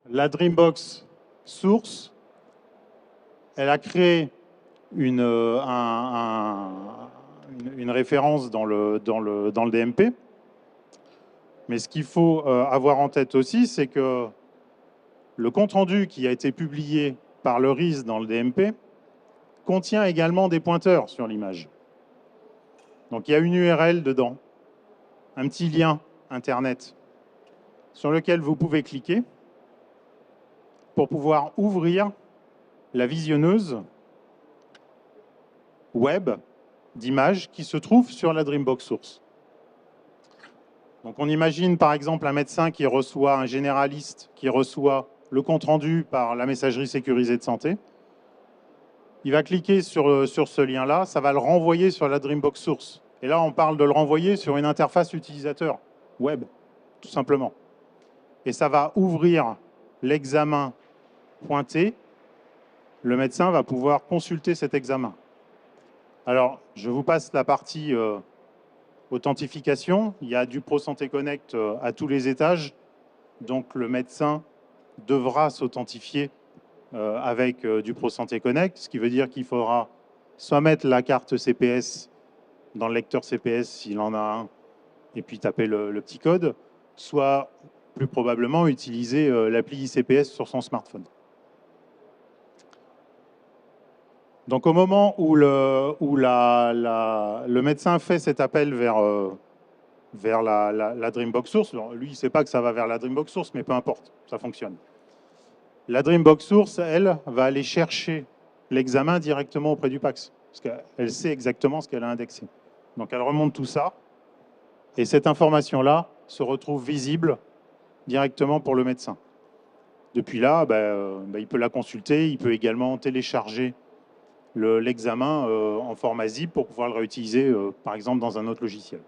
la Dreambox Source, elle a créé une référence dans le DMP. Mais ce qu'il faut avoir en tête aussi, c'est que le compte-rendu qui a été publié par le RIS dans le DMP contient également des pointeurs sur l'image. Donc il y a une URL dedans, un petit lien Internet sur lequel vous pouvez cliquer pour pouvoir ouvrir la visionneuse web d'images qui se trouve sur la Dreambox Source. Donc on imagine par exemple un médecin qui reçoit, un généraliste qui reçoit le compte-rendu par la messagerie sécurisée de santé. Il va cliquer sur ce lien-là, ça va le renvoyer sur la Dreambox Source. Et là, on parle de le renvoyer sur une interface utilisateur web, tout simplement. Et ça va ouvrir l'examen pointé. Le médecin va pouvoir consulter cet examen. Alors, je vous passe la partie authentification. Il y a du ProSanté Connect à tous les étages. Donc, le médecin devra s'authentifier avec du ProSanté Connect, ce qui veut dire qu'il faudra soit mettre la carte CPS dans le lecteur CPS s'il en a un, et puis taper le petit code, soit plus probablement utiliser l'appli ICPS sur son smartphone. Donc au moment où le médecin fait cet appel vers la Dreambox Source, lui il ne sait pas que ça va vers la Dreambox Source, mais peu importe, ça fonctionne. La Dreambox Source, elle, va aller chercher l'examen directement auprès du PACS, parce qu'elle sait exactement ce qu'elle a indexé. Donc elle remonte tout ça, et cette information-là se retrouve visible directement pour le médecin. Depuis là, il peut la consulter, il peut également télécharger l'examen en format zip pour pouvoir le réutiliser, par exemple, dans un autre logiciel.